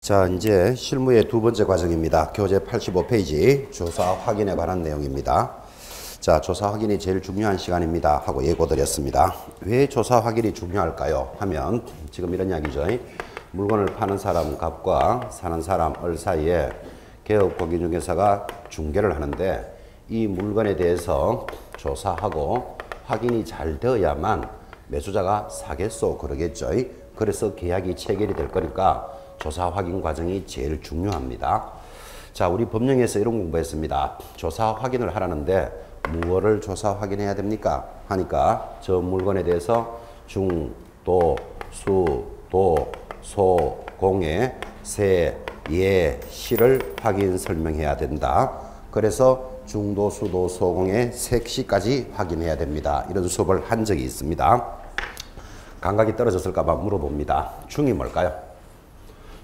자, 이제 실무의 두 번째 과정입니다. 교재 85페이지 조사 확인에 관한 내용입니다. 자, 조사 확인이 제일 중요한 시간입니다 하고 예고 드렸습니다. 왜 조사 확인이 중요할까요? 하면 지금 이런 이야기죠. 물건을 파는 사람 갑과 사는 사람 을 사이에 개업공인중개사가 중개를 하는데 이 물건에 대해서 조사하고 확인이 잘 되어야만 매수자가 사겠소 그러겠죠. 그래서 계약이 체결이 될 거니까 조사 확인 과정이 제일 중요합니다. 자, 우리 법령에서 이런 공부했습니다. 조사 확인을 하라는데 무엇을 조사 확인해야 됩니까? 하니까 저 물건에 대해서 중, 도, 수, 도, 소, 공의 세, 예, 시를 확인 설명해야 된다. 그래서 중도, 수도, 소공의 색시까지 확인해야 됩니다. 이런 수업을 한 적이 있습니다. 감각이 떨어졌을까봐 물어봅니다. 중이 뭘까요?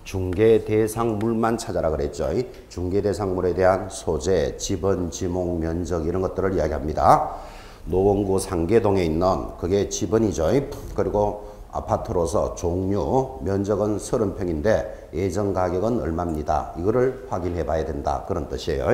중개 대상물만 찾아라 그랬죠. 중개 대상물에 대한 소재, 지번, 지목, 면적 이런 것들을 이야기합니다. 노원구 상계동에 있는 그게 지번이죠. 그리고 아파트로서 종류, 면적은 30평인데 예정 가격은 얼마입니다. 이거를 확인해 봐야 된다. 그런 뜻이에요.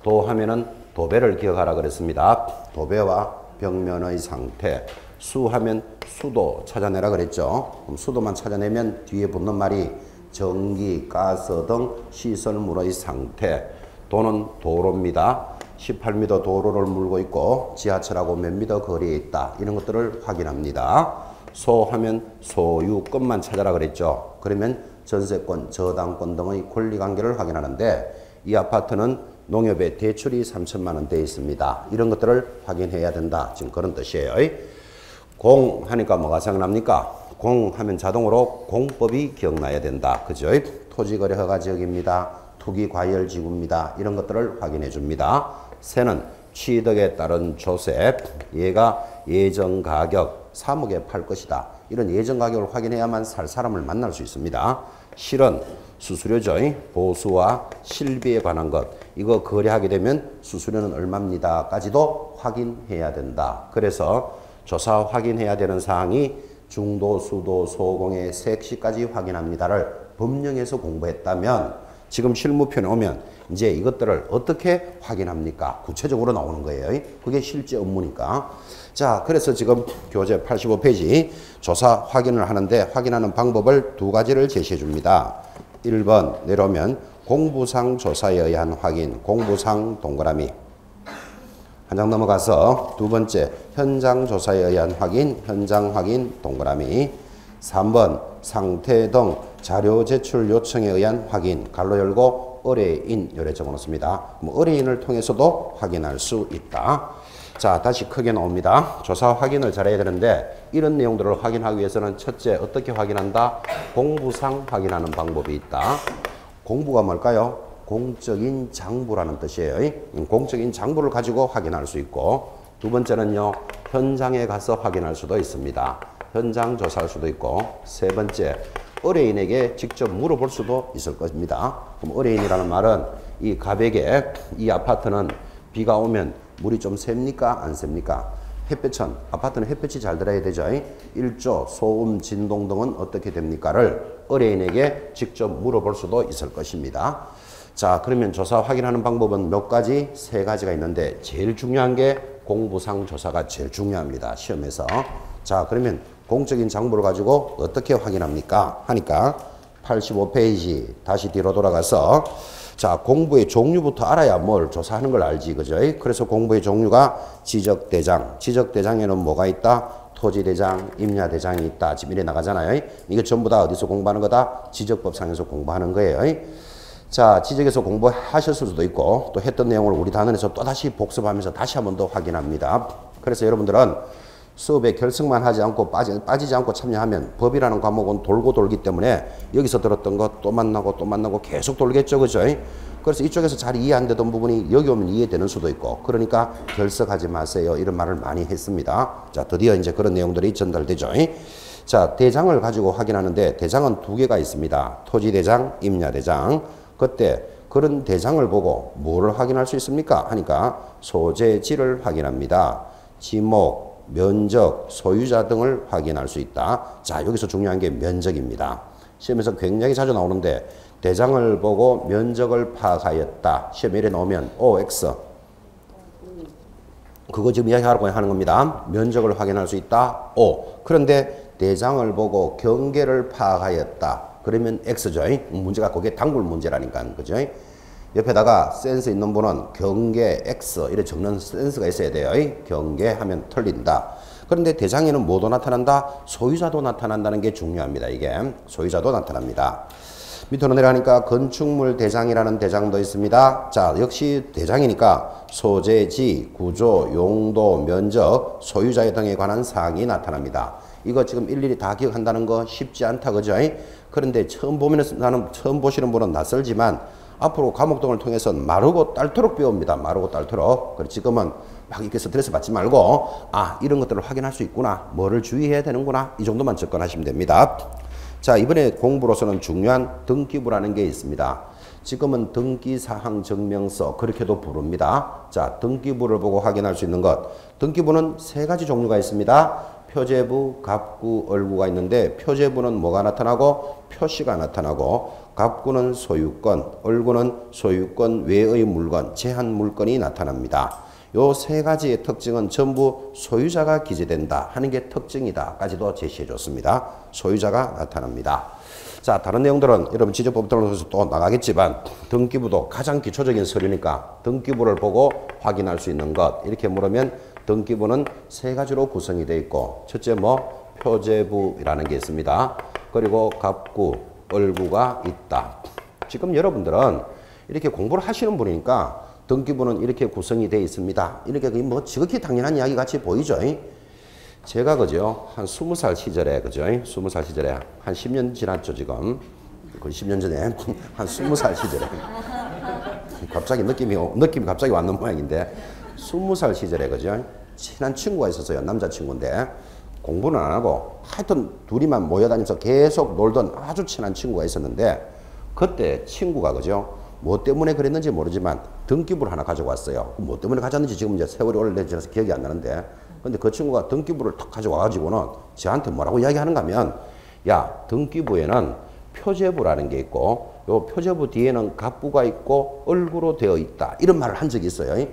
도 하면은 도배를 기억하라 그랬습니다. 도배와 벽면의 상태. 수 하면 수도 찾아내라 그랬죠. 그럼 수도만 찾아내면 뒤에 붙는 말이 전기, 가스 등 시설물의 상태. 도는 도로입니다. 18m 도로를 물고 있고 지하철하고 몇 미터 거리에 있다. 이런 것들을 확인합니다. 소 하면 소유권만 찾아라 그랬죠. 그러면 전세권, 저당권 등의 권리관계를 확인하는데 이 아파트는 농협에 대출이 3천만 원 돼 있습니다. 이런 것들을 확인해야 된다. 지금 그런 뜻이에요. 공 하니까 뭐가 생각납니까? 공 하면 자동으로 공법이 기억나야 된다. 그죠? 토지거래 허가 지역입니다. 투기과열지구입니다. 이런 것들을 확인해 줍니다. 세는 취득에 따른 조세, 얘가 예정가격, 3억에 팔 것이다. 이런 예정가격을 확인해야만 살 사람을 만날 수 있습니다. 실은 수수료죠. 보수와 실비에 관한 것. 이거 거래하게 되면 수수료는 얼마입니다. 까지도 확인해야 된다. 그래서 조사 확인해야 되는 사항이 중도, 수도, 소공의 색시까지 확인합니다를 법령에서 공부했다면 지금 실무편에 오면 이제 이것들을 어떻게 확인합니까? 구체적으로 나오는 거예요. 그게 실제 업무니까. 자, 그래서 지금 교재 85페이지 조사 확인을 하는데 확인하는 방법을 두 가지를 제시해 줍니다. 1번 내려오면 공부상 조사에 의한 확인, 공부상 동그라미. 한 장 넘어가서 두 번째 현장 조사에 의한 확인, 현장 확인 동그라미. 3번 상태 등 자료 제출 요청에 의한 확인, 갈로 열고 의뢰인 요래 적어놓습니다. 의뢰인을 통해서도 확인할 수 있다. 자, 다시 크게 나옵니다. 조사 확인을 잘해야 되는데 이런 내용들을 확인하기 위해서는 첫째 어떻게 확인한다? 공부상 확인하는 방법이 있다. 공부가 뭘까요? 공적인 장부라는 뜻이에요. 공적인 장부를 가지고 확인할 수 있고, 두 번째는요, 현장에 가서 확인할 수도 있습니다. 현장 조사할 수도 있고, 세 번째, 의뢰인에게 직접 물어볼 수도 있을 것입니다. 그럼 의뢰인이라는 말은 이 갑에게 이 아파트는 비가 오면 물이 좀 셉니까? 안 셉니까? 햇볕은, 아파트는 햇볕이 잘 들어야 되죠. 일조, 소음, 진동 등은 어떻게 됩니까?를 의뢰인에게 직접 물어볼 수도 있을 것입니다. 자, 그러면 조사 확인하는 방법은 몇 가지? 세 가지가 있는데 제일 중요한 게 공부상 조사가 제일 중요합니다. 시험에서. 자, 그러면 공적인 장부를 가지고 어떻게 확인합니까? 하니까 85페이지 다시 뒤로 돌아가서 자, 공부의 종류부터 알아야 뭘 조사하는 걸 알지. 그죠? 그래서 공부의 종류가 지적대장. 지적대장에는 뭐가 있다? 토지대장, 임야대장이 있다. 지금 이래 나가잖아요. 이거 전부 다 어디서 공부하는 거다? 지적법상에서 공부하는 거예요. 자, 지적에서 공부하셨을 수도 있고 또 했던 내용을 우리 단원에서 또다시 복습하면서 다시 한 번 더 확인합니다. 그래서 여러분들은 수업에 결석만 하지 않고 빠지지 않고 참여하면 법이라는 과목은 돌고 돌기 때문에 여기서 들었던 것 또 만나고 계속 돌겠죠. 그죠? 그래서 이쪽에서 잘 이해 안 되던 부분이 여기 오면 이해되는 수도 있고 그러니까 결석하지 마세요. 이런 말을 많이 했습니다. 자, 드디어 이제 그런 내용들이 전달되죠. 자, 대장을 가지고 확인하는데 대장은 두 개가 있습니다. 토지대장, 임야대장. 그때 그런 대장을 보고 뭐를 확인할 수 있습니까? 하니까 소재지를 확인합니다. 지목, 면적, 소유자 등을 확인할 수 있다. 자, 여기서 중요한 게 면적입니다. 시험에서 굉장히 자주 나오는데 대장을 보고 면적을 파악하였다. 시험에 이래 나오면 OX. 그거 지금 이야기하라고 하는 겁니다. 면적을 확인할 수 있다. O. 그런데 대장을 보고 경계를 파악하였다. 그러면 X죠. 문제가 그게 단골 문제라니까. 그죠? 옆에다가 센스 있는 분은 경계 X 이렇게 적는 센스가 있어야 돼요. 경계하면 틀린다. 그런데 대장에는 뭐도 나타난다? 소유자도 나타난다는 게 중요합니다. 이게 소유자도 나타납니다. 밑으로 내려가니까 건축물 대장이라는 대장도 있습니다. 자, 역시 대장이니까 소재지, 구조, 용도, 면적, 소유자 등에 관한 사항이 나타납니다. 이거 지금 일일이 다 기억한다는 거 쉽지 않다, 그죠? 그런데 처음 보시는 분은 낯설지만 앞으로 과목 등을 통해서 마르고 닳도록 배웁니다. 마르고 닳도록. 그래서 지금은 막 이렇게 스트레스 받지 말고 이런 것들을 확인할 수 있구나. 뭐를 주의해야 되는구나. 이 정도만 접근하시면 됩니다. 자, 이번에 공부로서는 중요한 등기부라는 게 있습니다. 지금은 등기사항 증명서 그렇게도 부릅니다. 자, 등기부를 보고 확인할 수 있는 것. 등기부는 세 가지 종류가 있습니다. 표제부, 갑구, 얼구가 있는데 표제부는 뭐가 나타나고 표시가 나타나고 갑구는 소유권, 얼구는 소유권 외의 물건, 제한 물건이 나타납니다. 요 세 가지의 특징은 전부 소유자가 기재된다 하는 게 특징이다까지도 제시해 줬습니다. 소유자가 나타납니다. 자, 다른 내용들은 여러분 지적법 들어서 또 나가겠지만 등기부도 가장 기초적인 서류니까 등기부를 보고 확인할 수 있는 것. 이렇게 물으면 등기부는 세 가지로 구성이 되어 있고 첫째 표제부라는 게 있습니다. 그리고 갑구, 얼구가 있다. 지금 여러분들은 이렇게 공부를 하시는 분이니까 등기부는 이렇게 구성이 되어 있습니다. 이렇게 뭐 지극히 당연한 이야기 같이 보이죠. 제가 그죠 한 20살 시절에 그죠 20살 시절에 한 10년 지났죠 지금 거의 10년 전에 한 20살 시절에 갑자기 느낌이 갑자기 왔는 모양인데 20살 시절에 그죠 친한 친구가 있었어요. 남자친구인데 공부는 안 하고 하여튼 둘이만 모여다니면서 계속 놀던 아주 친한 친구가 있었는데 그때 친구가 그죠 뭐 때문에 그랬는지 모르지만 등기부를 하나 가지고 왔어요. 뭐 때문에 가졌는지 지금 이제 세월이 오래돼서 기억이 안 나는데 근데 그 친구가 등기부를 탁 가지고 와가지고는 저한테 뭐라고 이야기하는가 하면 야, 등기부에는 표제부라는 게 있고 요 표제부 뒤에는 갑부가 있고 얼구로 되어 있다. 이런 말을 한 적이 있어요.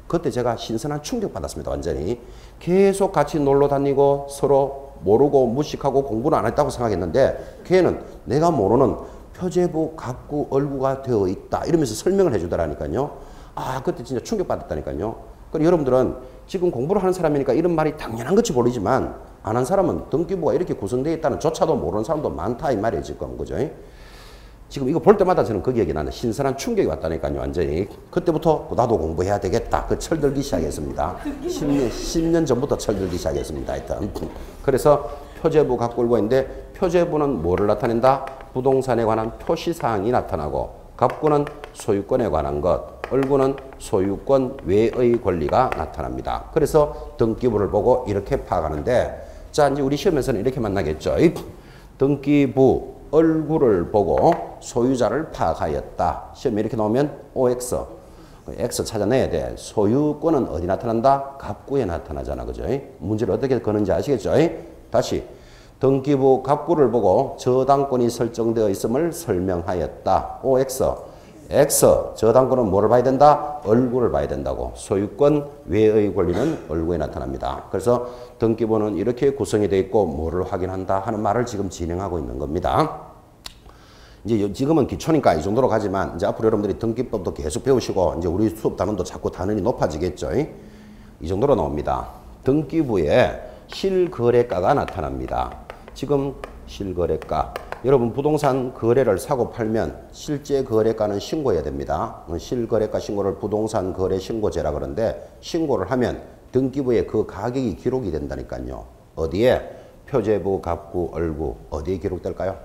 그때 제가 신선한 충격 받았습니다. 완전히. 계속 같이 놀러 다니고 서로 모르고 무식하고 공부는 안 했다고 생각했는데 걔는 내가 모르는 표제부, 갑구, 얼구가 되어 있다. 이러면서 설명을 해주더라니까요. 그때 진짜 충격받았다니까요. 그리고 여러분들은 지금 공부를 하는 사람이니까 이런 말이 당연한 것이 보이지만 안 한 사람은 등기부가 이렇게 구성되어 있다는 조차도 모르는 사람도 많다 이 말이에요. 지금 그죠? 지금 이거 볼 때마다 저는 그 기억이 나는 신선한 충격이 왔다니까요. 완전히. 그때부터 나도 공부해야 되겠다. 그 철들기 시작했습니다. 10년 전부터 철들기 시작했습니다. 하여튼. 그래서 표제부, 갑구, 얼구가 있는데 표제부는 뭐를 나타낸다? 부동산에 관한 표시사항이 나타나고 갑구는 소유권에 관한 것, 얼구는 소유권 외의 권리가 나타납니다. 그래서 등기부를 보고 이렇게 파악하는데 자, 이제 우리 시험에서는 이렇게 만나겠죠. 등기부, 얼구를 보고 소유자를 파악하였다. 시험에 이렇게 나오면 OX. X 찾아내야 돼. 소유권은 어디 나타난다? 갑구에 나타나잖아. 그죠? 문제를 어떻게 거는지 아시겠죠? 다시. 등기부 갑구를 보고 저당권이 설정되어 있음을 설명하였다. OX. X. 저당권은 뭐를 봐야 된다? 얼구를 봐야 된다고. 소유권 외의 권리는 얼구에 나타납니다. 그래서 등기부는 이렇게 구성이 되어 있고 뭐를 확인한다 하는 말을 지금 진행하고 있는 겁니다. 이제 지금은 기초니까 이 정도로 가지만 이제 앞으로 여러분들이 등기법도 계속 배우시고 이제 우리 수업 단원도 자꾸 단원이 높아지겠죠. 이 정도로 나옵니다. 등기부에 실거래가가 나타납니다. 지금 실거래가. 여러분 부동산 거래를 사고 팔면 실제 거래가는 신고해야 됩니다. 실거래가 신고를 부동산 거래 신고제라 그러는데 신고를 하면 등기부에 그 가격이 기록이 된다니까요. 어디에? 표제부, 갑구, 얼구. 어디에 기록될까요?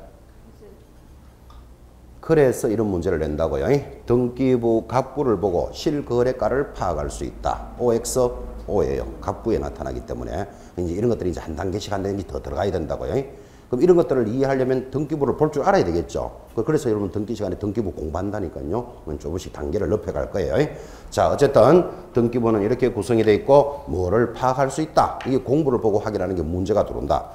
그래서 이런 문제를 낸다고요. 등기부 갑구를 보고 실거래가를 파악할 수 있다. OX, O예요. 갑구에 나타나기 때문에 이제 이런 것들이 이제 한 단계씩 한 단계씩 더 들어가야 된다고요. 그럼 이런 것들을 이해하려면 등기부를 볼 줄 알아야 되겠죠. 그래서 여러분 등기 시간에 등기부 공부한다니까요. 조금씩 단계를 높여갈 거예요. 자, 어쨌든 등기부는 이렇게 구성이 되어 있고 뭐를 파악할 수 있다. 이게 공부를 보고 확인하는 게 문제가 들어온다.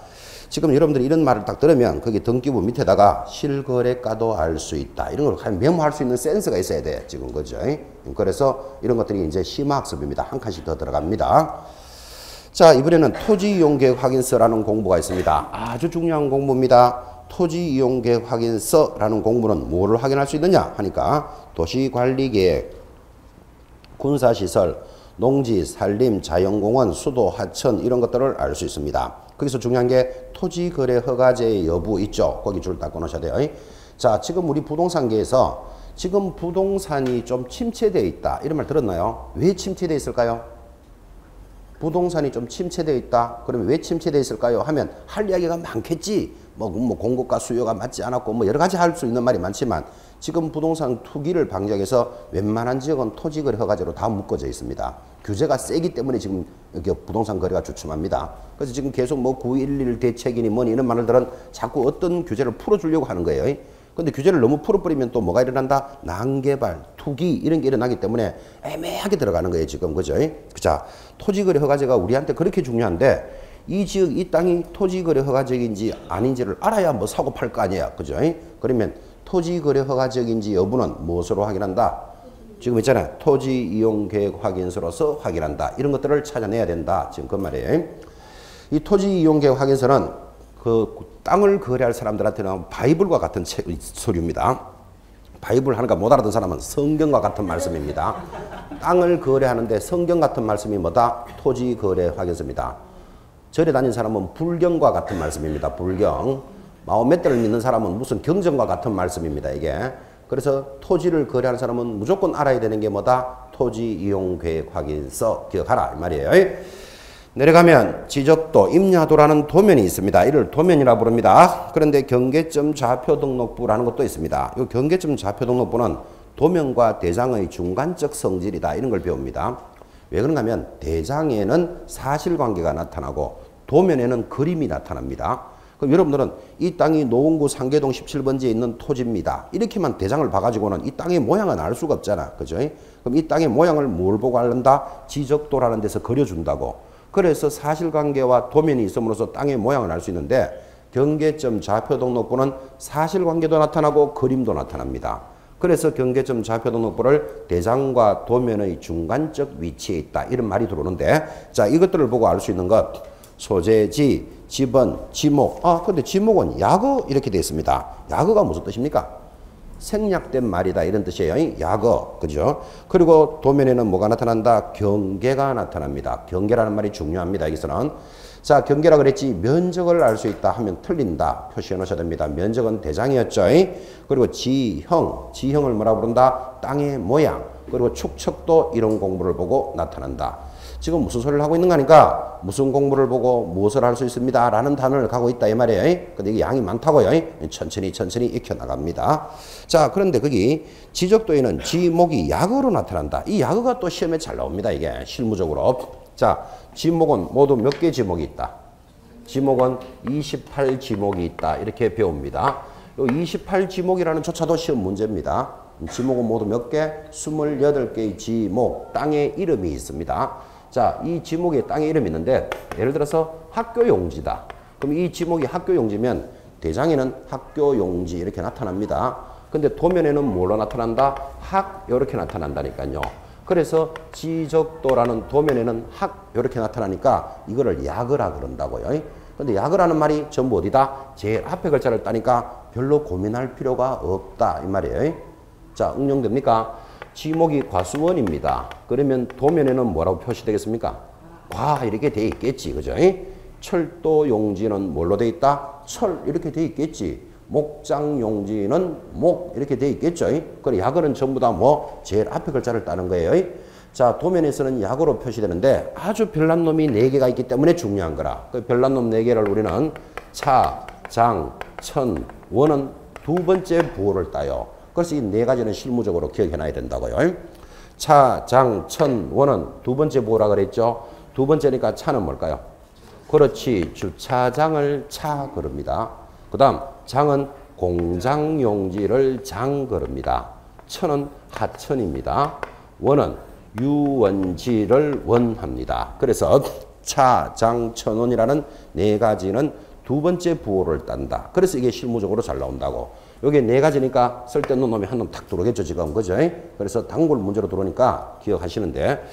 지금 여러분들이 이런 말을 딱 들으면 거기 등기부 밑에다가 실거래가도 알 수 있다. 이런 걸 메모할 수 있는 센스가 있어야 돼. 지금 그죠? 그래서 이런 것들이 이제 심화학습입니다. 한 칸씩 더 들어갑니다. 자, 이번에는 토지이용계획 확인서라는 공부가 있습니다. 아주 중요한 공부입니다. 토지이용계획 확인서라는 공부는 뭐를 확인할 수 있느냐 하니까 도시관리계획, 군사시설, 농지, 산림, 자연공원, 수도, 하천 이런 것들을 알 수 있습니다. 거기서 중요한 게 토지거래 허가제의 여부 있죠. 거기 줄 딱 꺼놓으셔야 돼요. 자, 지금 우리 부동산계에서 지금 부동산이 좀 침체되어 있다. 이런 말 들었나요? 왜 침체되어 있을까요? 부동산이 좀 침체되어 있다. 그러면 왜 침체되어 있을까요? 하면 할 이야기가 많겠지. 뭐 공급과 수요가 맞지 않았고 뭐 여러 가지 할 수 있는 말이 많지만 지금 부동산 투기를 방지하기 위해서 웬만한 지역은 토지거래 허가제로 다 묶어져 있습니다. 규제가 세기 때문에 지금 이렇게 부동산 거래가 주춤합니다. 그래서 지금 계속 뭐 9.11 대책이니 뭐니 이런 말들은 자꾸 어떤 규제를 풀어주려고 하는 거예요. 근데 규제를 너무 풀어버리면 또 뭐가 일어난다? 난개발, 투기 이런 게 일어나기 때문에 애매하게 들어가는 거예요. 지금 그죠? 자, 토지거래 허가제가 우리한테 그렇게 중요한데 이 지역, 이 땅이 토지거래 허가지역인지 아닌지를 알아야 뭐 사고 팔 거 아니야. 그죠? 그러면 토지거래 허가지역인지 여부는 무엇으로 확인한다? 지금 있잖아요. 토지이용계획 확인서로서 확인한다. 이런 것들을 찾아내야 된다. 지금 그 말이에요. 이 토지이용계획 확인서는 그 땅을 거래할 사람들한테는 바이블과 같은 서류입니다. 바이블 하니까 못 알아듣는 사람은 성경과 같은 말씀입니다. 땅을 거래하는데 성경 같은 말씀이 뭐다? 토지거래 확인서입니다. 절에 다닌 사람은 불경과 같은 말씀입니다. 불경. 마호메트를 믿는 사람은 무슨 경전과 같은 말씀입니다. 이게. 그래서 토지를 거래하는 사람은 무조건 알아야 되는 게 뭐다? 토지이용계획 확인서 기억하라 이 말이에요. 내려가면 지적도, 임야도라는 도면이 있습니다. 이를 도면이라 부릅니다. 그런데 경계점 좌표등록부라는 것도 있습니다. 이 경계점 좌표등록부는 도면과 대장의 중간적 성질이다. 이런 걸 배웁니다. 왜 그런가 하면 대장에는 사실관계가 나타나고 도면에는 그림이 나타납니다. 그럼 여러분들은 이 땅이 노원구 상계동 17번지에 있는 토지입니다. 이렇게만 대장을 봐가지고는 이 땅의 모양은 알 수가 없잖아. 그죠? 그럼 이 땅의 모양을 뭘 보고 알는다? 지적도라는 데서 그려준다고. 그래서 사실관계와 도면이 있음으로써 땅의 모양을 알 수 있는데 경계점 좌표등록부는 사실관계도 나타나고 그림도 나타납니다. 그래서 경계점 좌표등록부를 대장과 도면의 중간적 위치에 있다. 이런 말이 들어오는데 자, 이것들을 보고 알 수 있는 것 소재지, 지번, 지목. 근데 지목은 약어 이렇게 되어 있습니다. 약어가 무슨 뜻입니까? 생략된 말이다 이런 뜻이에요. 약어. 그죠? 그리고 도면에는 뭐가 나타난다? 경계가 나타납니다. 경계라는 말이 중요합니다. 여기서는. 자, 경계라 그랬지 면적을 알 수 있다 하면 틀린다. 표시해 놓으셔야 됩니다. 면적은 대장이었죠. 그리고 지형을 뭐라 부른다? 땅의 모양. 그리고 축척도 이런 공부를 보고 나타난다. 지금 무슨 소리를 하고 있는가 하니까 무슨 공부를 보고 무엇을 할 수 있습니다. 라는 단어를 가고 있다 이 말이에요. 근데 이게 양이 많다고요. 천천히 익혀나갑니다. 자, 그런데 거기 지적도에는 지목이 약어로 나타난다. 이 약어가 또 시험에 잘 나옵니다. 이게 실무적으로. 자, 지목은 모두 몇 개 지목이 있다? 지목은 28지목이 있다. 이렇게 배웁니다. 이 28지목이라는 조차도 시험 문제입니다. 지목은 모두 몇 개? 28개의 지목, 땅의 이름이 있습니다. 자, 이 지목에 땅의 이름이 있는데 예를 들어서 학교용지다. 그럼 이 지목이 학교용지면 대장에는 학교용지 이렇게 나타납니다. 근데 도면에는 뭘로 나타난다? 학 이렇게 나타난다니까요. 그래서 지적도라는 도면에는 학 이렇게 나타나니까 이거를 약어라 그런다고요. 근데 약어라는 말이 전부 어디다? 제일 앞에 글자를 따니까 별로 고민할 필요가 없다 이 말이에요. 자, 응용됩니까? 지목이 과수원입니다. 그러면 도면에는 뭐라고 표시되겠습니까? 과 이렇게 돼 있겠지. 그죠? 철도용지는 뭘로 돼 있다? 철 이렇게 돼 있겠지. 목장용지는 목 이렇게 돼 있겠죠. 그래 약어는 전부 다 뭐 제일 앞에 글자를 따는 거예요. 자, 도면에서는 약어로 표시되는데 아주 별난 놈이 4개가 있기 때문에 중요한 거라. 그 별난 놈 4개를 우리는 차, 장, 천, 원은 두 번째 부호를 따요. 그래서 이 4가지는 실무적으로 기억해놔야 된다고요. 차, 장, 천, 원은 두 번째 부호라 그랬죠. 두 번째니까 차는 뭘까요? 그렇지. 주차장을 차 그럽니다. 그 다음 장은 공장용지를 장 그럽니다. 천은 하천입니다. 원은 유원지를 원합니다. 그래서 차, 장, 천원이라는 4가지는 두 번째 부호를 딴다. 그래서 이게 실무적으로 잘 나온다고. 요게 네 가지니까 쓸데없는 놈이 한 놈 탁 들어오겠죠, 지금. 그죠? 그래서 단골 문제로 들어오니까 기억하시는데,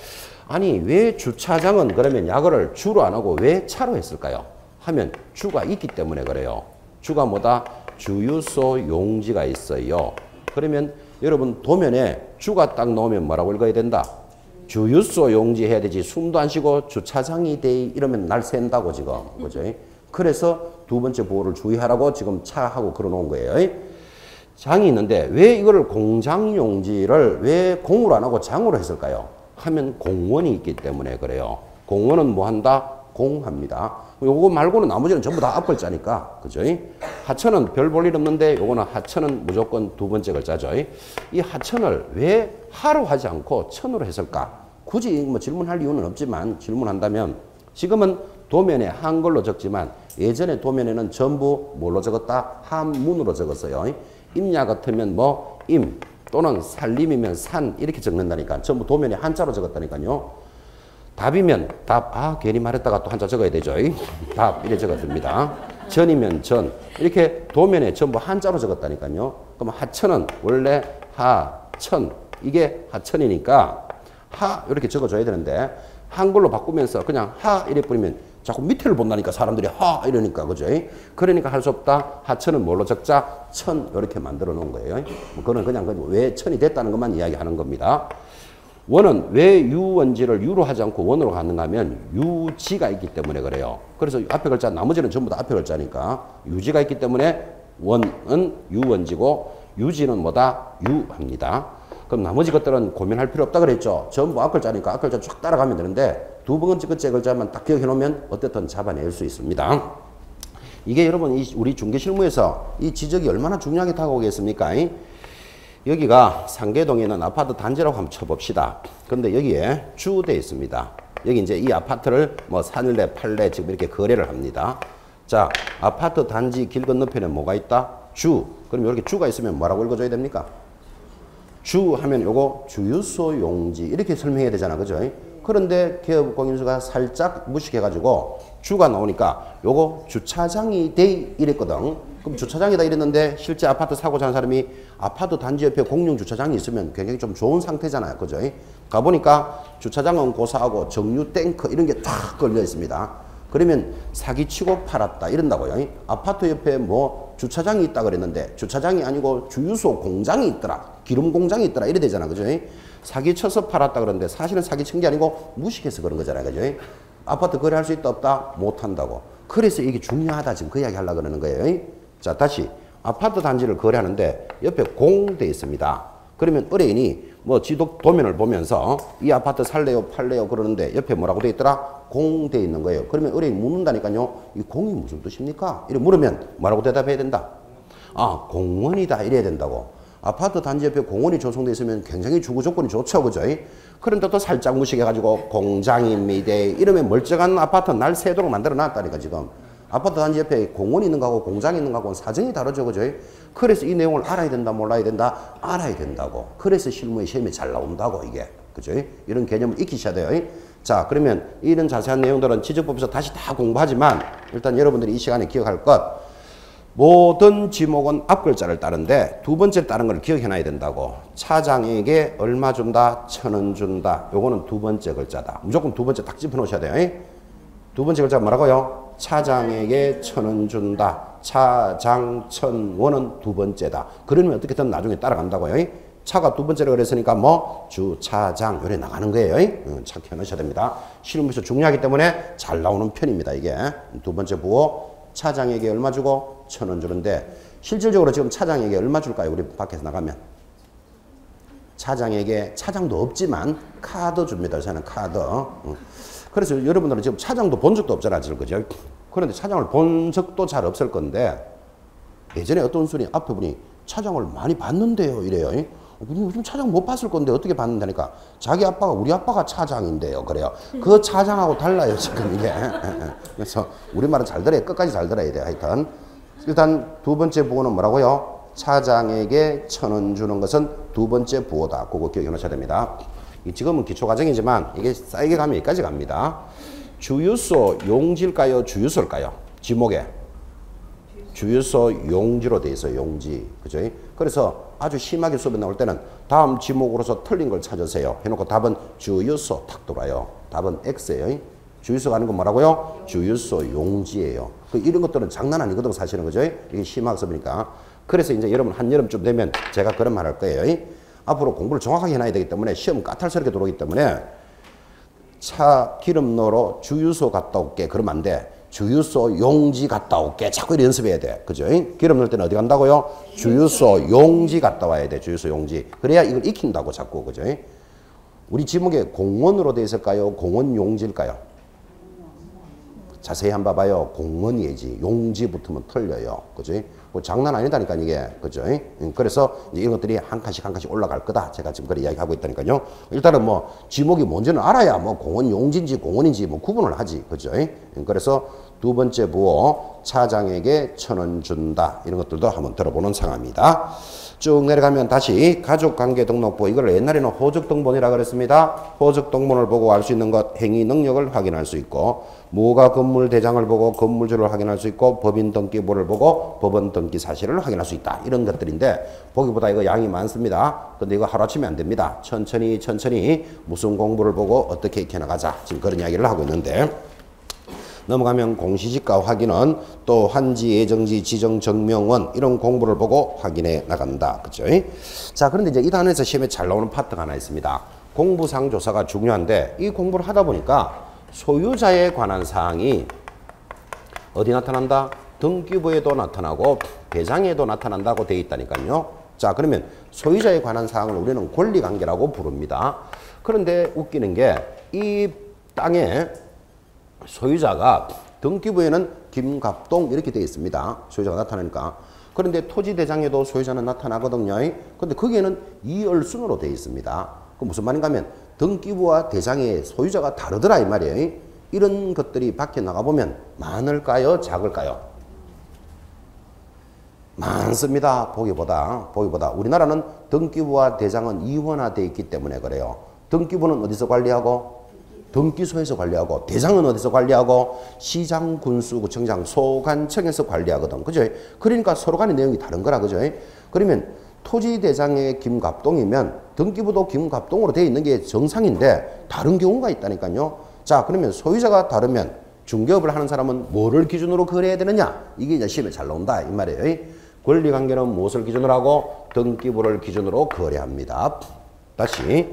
아니, 왜 주차장은 그러면 약어를 주로 안 하고 왜 차로 했을까요? 하면 주가 있기 때문에 그래요. 주가 뭐다? 주유소 용지가 있어요. 그러면 여러분 도면에 주가 딱 나오면 뭐라고 읽어야 된다? 주유소 용지 해야 되지. 숨도 안 쉬고 주차장이 돼 이러면 날 샌다고 지금. 그죠? 그래서 두 번째 보호를 주의하라고 지금 차하고 걸어 놓은 거예요. 장이 있는데 왜 이거를 공장 용지를 왜 공으로 안 하고 장으로 했을까요? 하면 공원이 있기 때문에 그래요. 공원은 뭐 한다? 공합니다. 요거 말고는 나머지는 전부 다 앞글자니까. 그죠? 하천은 별 볼 일 없는데 요거는 하천은 무조건 두 번째 글자죠. 이 하천을 왜 하로 하지 않고 천으로 했을까? 굳이 뭐 질문할 이유는 없지만 질문한다면 지금은 도면에 한글로 적지만 예전에 도면에는 전부 뭘로 적었다? 한문으로 적었어요. 임야 같으면 뭐 임 또는 산림이면 산 이렇게 적는다니까. 전부 도면에 한자로 적었다니까요. 답이면 답, 아 괜히 말했다가 또 한자 적어야 되죠. 답 이렇게 적어둡니다. 전이면 전 이렇게 도면에 전부 한자로 적었다니까요. 그럼 하천은 원래 하천 이게 하천이니까 하 이렇게 적어줘야 되는데 한글로 바꾸면서 그냥 하 이렇게 뿌리면 자꾸 밑에를 본다니까 사람들이 하 이러니까 그죠? 그러니까 할 수 없다. 하천은 뭘로 적자? 천 이렇게 만들어 놓은 거예요. 그거는 그냥 왜 천이 됐다는 것만 이야기하는 겁니다. 원은 왜 유원지를 유로 하지 않고 원으로 가는가 하면 유지가 있기 때문에 그래요. 그래서 앞에 글자 나머지는 전부 다 앞에 글자니까 유지가 있기 때문에 원은 유원지고 유지는 뭐다? 유합니다. 그럼 나머지 것들은 고민할 필요 없다 그랬죠. 전부 앞글자니까 앞글자 쭉 따라가면 되는데 두 번째 글자만 딱 기억해 놓으면 어쨌든 잡아낼 수 있습니다. 이게 여러분 우리 중개실무에서 이 지적이 얼마나 중요하게 다가오겠습니까? 여기가 상계동에 있는 아파트 단지라고 한번 쳐봅시다. 근데 여기에 주돼 있습니다. 여기 이제 이 아파트를 뭐 살래 팔래 지금 이렇게 거래를 합니다. 자, 아파트 단지 길 건너편에 뭐가 있다? 주. 그럼 이렇게 주가 있으면 뭐라고 읽어줘야 됩니까? 주 하면 요거 주유소 용지 이렇게 설명해야 되잖아. 그죠? 그런데 개업공인수가 살짝 무식해가지고 주가 나오니까 요거 주차장이 돼 이랬거든. 그럼 주차장이다 이랬는데 실제 아파트 사고 난 사람이 아파트 단지 옆에 공용 주차장이 있으면 굉장히 좀 좋은 상태잖아요. 그죠? 가보니까 주차장은 고사하고 정유 탱크 이런 게 쫙 걸려 있습니다. 그러면 사기치고 팔았다 이런다고요. 아파트 옆에 뭐 주차장이 있다 그랬는데 주차장이 아니고 주유소 공장이 있더라. 기름 공장이 있더라. 이래 되잖아. 그죠? 사기쳐서 팔았다 그러는데 사실은 사기친 게 아니고 무식해서 그런 거잖아요. 그죠? 아파트 거래할 수 있다 없다? 못 한다고. 그래서 이게 중요하다 지금 그 이야기 하려고 그러는 거예요. 자, 다시 아파트 단지를 거래하는데 옆에 공 돼 있습니다. 그러면 의뢰인이 뭐 지도 도면을 보면서 이 아파트 살래요 팔래요 그러는데 옆에 뭐라고 돼 있더라? 공 돼 있는 거예요. 그러면 의뢰인이 묻는다니까요. 이 공이 무슨 뜻입니까? 이렇게 물으면 뭐라고 대답해야 된다? 아, 공원이다 이래야 된다고. 아파트 단지 옆에 공원이 조성돼 있으면 굉장히 주거 조건이 좋죠. 그죠? 그런데 또 살짝 무식해가지고 공장입니다 이러면 멀쩡한 아파트 날 새도록 만들어 놨다니까 지금. 아파트 단지 옆에 공원이 있는 거하고 공장이 있는 거하고는 사정이 다르죠. 그죠? 그래서 이 내용을 알아야 된다 몰라야 된다? 알아야 된다고. 그래서 실무의 시험에 잘 나온다고 이게. 그죠? 이런 개념을 익히셔야 돼요. 자, 그러면 이런 자세한 내용들은 지적법에서 다시 다 공부하지만 일단 여러분들이 이 시간에 기억할 것 모든 지목은 앞글자를 따른데 두 번째 따른 걸 기억해놔야 된다고. 차장에게 얼마 준다? 1,000원 준다. 요거는 두 번째 글자다. 무조건 두 번째 딱 짚어놓으셔야 돼요. 두 번째 글자 뭐라고요? 차장에게 1,000원 준다. 차장 1,000원은 두 번째다. 그러면 어떻게든 나중에 따라간다고요. 차가 두 번째로 그랬으니까 뭐 주차장 요래 나가는 거예요. 착해 놓으셔야 됩니다. 실무에서 중요하기 때문에 잘 나오는 편입니다. 이게 두 번째 부호 차장에게 얼마 주고 1,000원 주는데 실질적으로 지금 차장에게 얼마 줄까요? 우리 밖에서 나가면 차장에게 차장도 없지만 카드 줍니다. 저는 카드. 그래서 여러분들은 지금 차장도 본 적도 없잖아요. 그죠? 그런데 차장을 본 적도 잘 없을 건데 예전에 어떤 분이 앞에 분이 차장을 많이 봤는데요. 이래요. 요즘 차장 못 봤을 건데 어떻게 봤는다니까. 자기 아빠가 우리 아빠가 차장인데요. 그래요. 그 차장하고 달라요. 지금 이게. 그래서 우리말은 잘 들어야 끝까지 잘 들어야 돼요. 하여튼 일단 두 번째 부호는 뭐라고요? 차장에게 1,000원 주는 것은 두 번째 부호다. 그거 기억해 놓으셔야 됩니다. 지금은 기초과정이지만 이게 쌓이게 가면 여기까지 갑니다. 주유소 용지일까요? 주유소일까요? 지목에. 주유소 용지로 돼 있어요. 용지. 그죠? 그래서 아주 심하게 수업에 나올 때는 다음 지목으로서 틀린 걸 찾으세요. 해놓고 답은 주유소 탁 돌아요. 답은 X예요. 주유소 가는 건 뭐라고요? 주유소 용지예요. 이런 것들은 장난 아니거든 사실은. 그죠? 이게 심하게 수업이니까. 그래서 이제 여러분 한여름쯤 되면 제가 그런 말 할 거예요. 앞으로 공부를 정확하게 해놔야 되기 때문에 시험 까탈스럽게 들어오기 때문에 차 기름 넣으러 주유소 갔다 올게. 그러면 안 돼. 주유소 용지 갔다 올게. 자꾸 이렇게 연습해야 돼. 그죠? 기름 넣을 때는 어디 간다고요? 주유소 용지 갔다 와야 돼. 주유소 용지. 그래야 이걸 익힌다고 자꾸. 그죠? 우리 지목에 공원으로 돼 있을까요? 공원 용지일까요? 자세히 한번 봐봐요. 공원이지. 용지 붙으면 틀려요. 그죠? 뭐 장난 아니다니까 이게. 그죠? 그래서 이제 이런 것들이 한 칸씩 한 칸씩 올라갈 거다. 제가 지금 그런 이야기하고 있다니까요. 일단은 뭐 지목이 뭔지는 알아야 뭐 공원 용지인지 공원인지 뭐 구분을 하지. 그죠? 그래서 두 번째 부호 차장에게 1,000원 준다. 이런 것들도 한번 들어보는 상황입니다. 쭉 내려가면 다시 가족관계등록부, 이걸 옛날에는 호적등본이라고 그랬습니다. 호적등본을 보고 알 수 있는 것, 행위 능력을 확인할 수 있고, 무허가 건물 대장을 보고 건물주를 확인할 수 있고, 법인 등기부를 보고 법원 등기 사실을 확인할 수 있다. 이런 것들인데 보기보다 이거 양이 많습니다. 근데 이거 하루아침에 안 됩니다. 천천히 무슨 공부를 보고 어떻게 익혀나가자. 지금 그런 이야기를 하고 있는데, 넘어가면 공시지가 확인은 또 한지, 예정지, 지정, 정명원 이런 공부를 보고 확인해 나간다. 그죠? 자, 그런데 이제 이 단원에서 시험에 잘 나오는 파트가 하나 있습니다. 공부상 조사가 중요한데 이 공부를 하다 보니까 소유자에 관한 사항이 어디 나타난다? 등기부에도 나타나고 배장에도 나타난다고 되어 있다니까요. 자, 그러면 소유자에 관한 사항을 우리는 권리관계라고 부릅니다. 그런데 웃기는 게 이 땅에 소유자가 등기부에는 김갑동 이렇게 되어 있습니다. 소유자가 나타나니까. 그런데 토지대장에도 소유자는 나타나거든요. 근데 거기에는 이얼순으로 되어 있습니다. 그 무슨 말인가 하면 등기부와 대장의 소유자가 다르더라 이 말이에요. 이런 것들이 밖에 나가보면 많을까요? 작을까요? 많습니다. 보기보다. 우리나라는 등기부와 대장은 이원화되어 있기 때문에 그래요. 등기부는 어디서 관리하고? 등기소에서 관리하고, 대장은 어디서 관리하고? 시장, 군수, 구청장, 소관청에서 관리하거든. 그죠? 그러니까 서로 간의 내용이 다른 거라. 그죠? 그러면 토지대장의 김갑동이면 등기부도 김갑동으로 되어 있는 게 정상인데 다른 경우가 있다니까요. 자, 그러면 소유자가 다르면 중개업을 하는 사람은 뭐를 기준으로 거래해야 되느냐? 이게 이제 시험에 잘 나온다 이 말이에요. 권리관계는 무엇을 기준으로 하고? 등기부를 기준으로 거래합니다. 다시.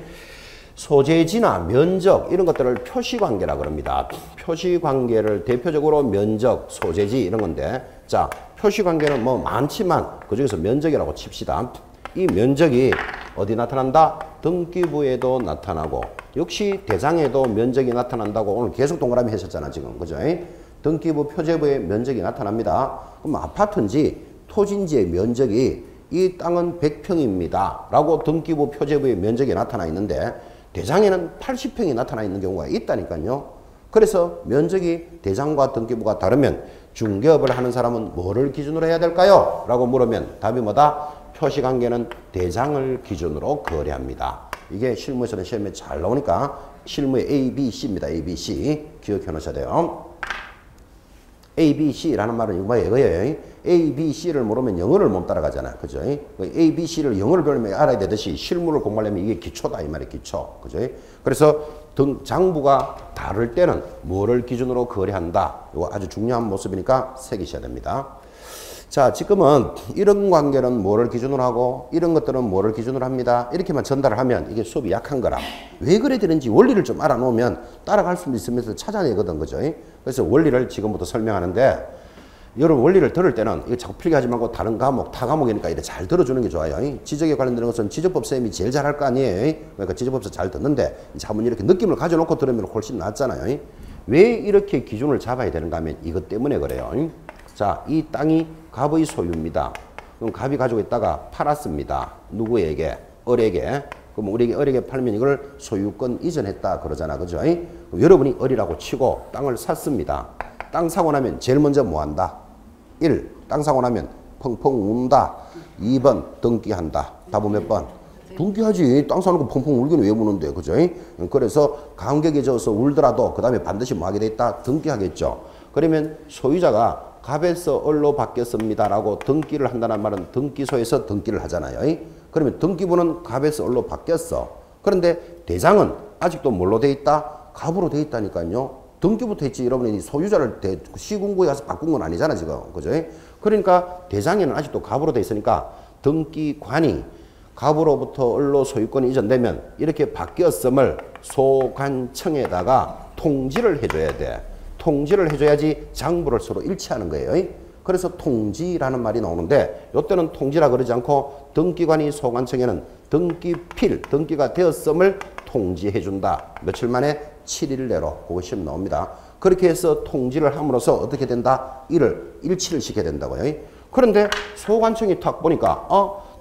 소재지나 면적 이런 것들을 표시관계라 그럽니다. 표시관계를 대표적으로 면적, 소재지 이런 건데, 자, 표시관계는 뭐 많지만 그중에서 면적이라고 칩시다. 이 면적이 어디 나타난다? 등기부에도 나타나고 역시 대장에도 면적이 나타난다고 오늘 계속 동그라미 하셨잖아 지금. 그죠? 등기부 표제부에 면적이 나타납니다. 그럼 아파트인지 토지인지의 면적이 이 땅은 100평입니다 라고 등기부 표제부의 면적이 나타나 있는데 대장에는 80평이 나타나 있는 경우가 있다니까요. 그래서 면적이 대장과 등기부가 다르면 중개업을 하는 사람은 뭐를 기준으로 해야 될까요? 라고 물으면 답이 뭐다? 표시관계는 대장을 기준으로 거래합니다. 이게 실무에서는 시험에 잘 나오니까 실무의 A, B, C입니다. A, B, C 기억해 놓으셔야 돼요. A, B, C라는 말은 이거예요. A, B, C를 모르면 영어를 못 따라가잖아. 그죠? A, B, C를 영어를 배우려면 알아야 되듯이 실무를 공부하려면 이게 기초다. 이 말이 기초. 그죠? 그래서 장부가 다를 때는 뭐를 기준으로 거래한다. 이거 아주 중요한 모습이니까 새기셔야 됩니다. 자, 지금은 이런 관계는 뭐를 기준으로 하고 이런 것들은 뭐를 기준으로 합니다. 이렇게만 전달을 하면 이게 수업이 약한 거라. 왜 그래 되는지 원리를 좀 알아놓으면 따라갈 수 있으면서 찾아내거든. 그죠? 그래서 원리를 지금부터 설명하는데 여러분 원리를 들을 때는 이거 자꾸 필기 하지 말고 다른 과목, 타 과목이니까 이렇게 잘 들어주는 게 좋아요. 지적에 관련되는 것은 지적법 쌤이 제일 잘할 거 아니에요. 그러니까 지적법에서 잘 듣는데 이제 한번 이렇게 느낌을 가져놓고 들으면 훨씬 낫잖아요. 왜 이렇게 기준을 잡아야 되는가 하면 이것 때문에 그래요. 자, 이 땅이 갑의 소유입니다. 그럼 갑이 가지고 있다가 팔았습니다. 누구에게? 을에게. 그럼 우리에게 을에게 팔면 이걸 소유권 이전했다 그러잖아. 그죠? 그럼 여러분이 을이라고 치고 땅을 샀습니다. 땅 사고 나면 제일 먼저 뭐 한다? 1. 땅 사고 나면 펑펑 운다. 2번 등기한다. 답은 몇 번? 등기하지. 땅 사놓고 펑펑 울기는 왜 우는데. 그죠? 그래서 감격에 져서 울더라도 그 다음에 반드시 뭐 하게 돼 있다? 등기하겠죠. 그러면 소유자가 갑에서 을로 바뀌었습니다라고 등기를 한다는 말은 등기소에서 등기를 하잖아요. 그러면 등기부는 갑에서 을로 바뀌었어. 그런데 대장은 아직도 뭘로 돼 있다? 갑으로 돼 있다니까요. 등기부터 했지 여러분이 소유자를 시군구에 가서 바꾼 건 아니잖아 지금. 그죠? 그러니까 대장에는 아직도 갑으로 돼 있으니까 등기관이 갑으로부터 을로 소유권이 이전되면 이렇게 바뀌었음을 소관청에다가 통지를 해줘야 돼. 통지를 해줘야지 장부를 서로 일치하는 거예요. 그래서 통지라는 말이 나오는데 이때는 통지라 그러지 않고 등기관이 소관청에는 등기필, 등기가 되었음을 통지해준다. 며칠 만에 7일 내로 그거 시험 나옵니다. 그렇게 해서 통지를 함으로써 어떻게 된다? 이를 일치를 시켜야 된다고요. 그런데 소관청이 탁 보니까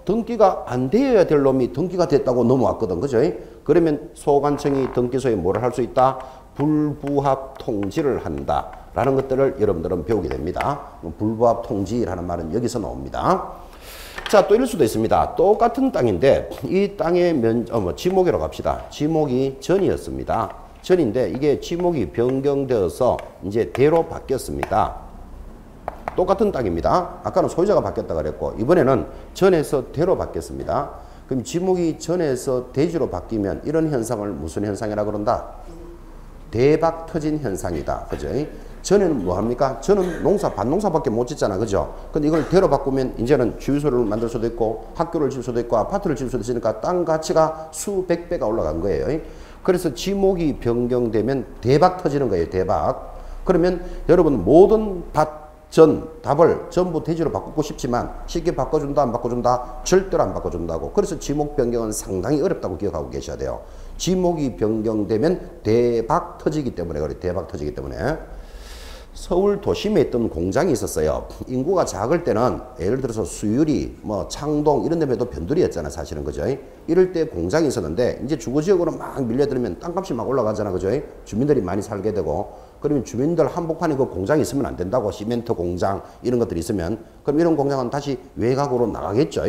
등기가 안 되어야 될 놈이 등기가 됐다고 넘어왔거든. 그죠? 그러면 소관청이 등기소에 뭐를 할 수 있다? 불부합 통지를 한다. 라는 것들을 여러분들은 배우게 됩니다. 불부합 통지라는 말은 여기서 나옵니다. 자, 또 이럴 수도 있습니다. 똑같은 땅인데 이 땅의 지목이라고 합시다. 지목이 전이었습니다. 전인데 이게 지목이 변경되어서 이제 대로 바뀌었습니다. 똑같은 땅입니다. 아까는 소유자가 바뀌었다 그랬고 이번에는 전에서 대로 바뀌었습니다. 그럼 지목이 전에서 대지로 바뀌면 이런 현상을 무슨 현상이라고 그런다? 대박 터진 현상이다. 그죠? 전에는 뭐 합니까? 저는 밭농사밖에 못 짓잖아. 그죠? 근데 이걸 대로 바꾸면 이제는 주유소를 만들 수도 있고 학교를 지을 수도 있고 아파트를 지을 수도 있으니까 땅 가치가 수백 배가 올라간 거예요. 그래서 지목이 변경되면 대박 터지는 거예요. 대박. 그러면 여러분 모든 답을 전부 대지로 바꾸고 싶지만 쉽게 바꿔준다 안 바꿔준다? 절대로 안 바꿔준다고. 그래서 지목 변경은 상당히 어렵다고 기억하고 계셔야 돼요. 지목이 변경되면 대박 터지기 때문에 그래. 대박 터지기 때문에. 서울 도심에 있던 공장이 있었어요. 인구가 작을 때는 예를 들어서 수유리, 창동 이런 데에도 변두리였잖아 사실은. 그죠? 이럴 때 공장이 있었는데 이제 주거지역으로 막 밀려들면 땅값이 막 올라가잖아. 그죠? 주민들이 많이 살게 되고 그러면 주민들 한복판에 그 공장이 있으면 안 된다고. 시멘트 공장 이런 것들이 있으면 그럼 이런 공장은 다시 외곽으로 나가겠죠.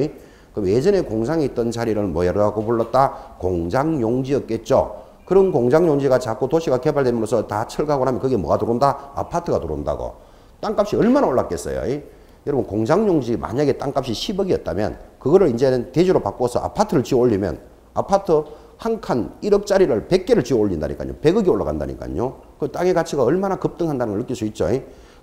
그럼 예전에 공장이 있던 자리를 뭐라고 불렀다? 공장용지였겠죠. 그런 공장용지가 자꾸 도시가 개발되면서 다 철가고 나면 거기에 뭐가 들어온다? 아파트가 들어온다고. 땅값이 얼마나 올랐겠어요. 여러분 공장용지 만약에 땅값이 10억이었다면 그거를 이제는 대지로 바꿔서 아파트를 지어 올리면 아파트 한 칸 1억짜리를 100개를 지어 올린다니까요. 100억이 올라간다니까요. 그 땅의 가치가 얼마나 급등한다는 걸 느낄 수 있죠.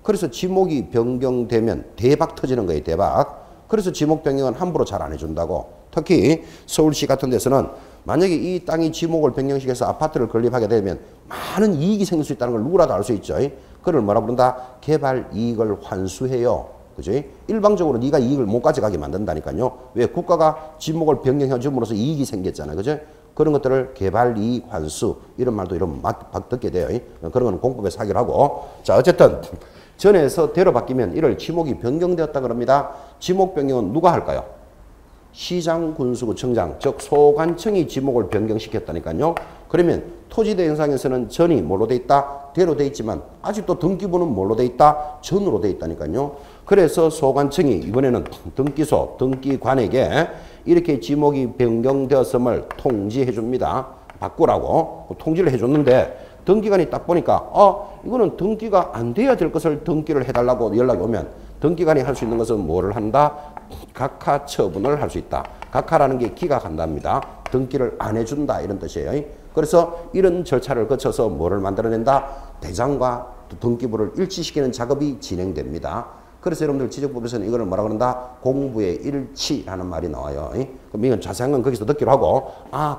그래서 지목이 변경되면 대박 터지는 거예요. 대박. 그래서 지목 변경은 함부로 잘 안 해준다고. 특히 서울시 같은 데서는 만약에 이 땅이 지목을 변경시켜서 아파트를 건립하게 되면 많은 이익이 생길 수 있다는 걸 누구라도 알 수 있죠. 그걸 뭐라 부른다? 개발 이익을 환수해요. 그지? 일방적으로 네가 이익을 못 가져가게 만든다니까요. 왜? 국가가 지목을 변경해 줌으로써 이익이 생겼잖아요. 그죠? 그런 것들을 개발 이익 환수 이런 말도 이런 막 듣게 돼요. 그런 거는 공법에 사기를 하고. 자, 어쨌든 전에서 대로 바뀌면 이를 지목이 변경되었다 그럽니다. 지목 변경은 누가 할까요? 시장, 군수구, 청장, 즉 소관청이 지목을 변경시켰다니까요. 그러면 토지대행상에서는 전이 뭘로 돼 있다? 대로 돼 있지만 아직도 등기부는 뭘로 돼 있다? 전으로 돼 있다니까요. 그래서 소관청이 이번에는 등기소, 등기관에게 이렇게 지목이 변경되었음을 통지해 줍니다. 바꾸라고 통지를 해줬는데 등기관이 딱 보니까 이거는 등기가 안 돼야 될 것을 등기를 해달라고 연락이 오면 등기관이 할 수 있는 것은 뭐를 한다? 각하 처분을 할 수 있다. 각하라는 게 기각한답니다. 등기를 안 해준다 이런 뜻이에요. 그래서 이런 절차를 거쳐서 뭐를 만들어낸다? 대장과 등기부를 일치시키는 작업이 진행됩니다. 그래서 여러분들 지적법에서는 이거를 뭐라 그런다? 공부의 일치라는 말이 나와요. 그럼 이건 자세한 건 거기서 듣기로 하고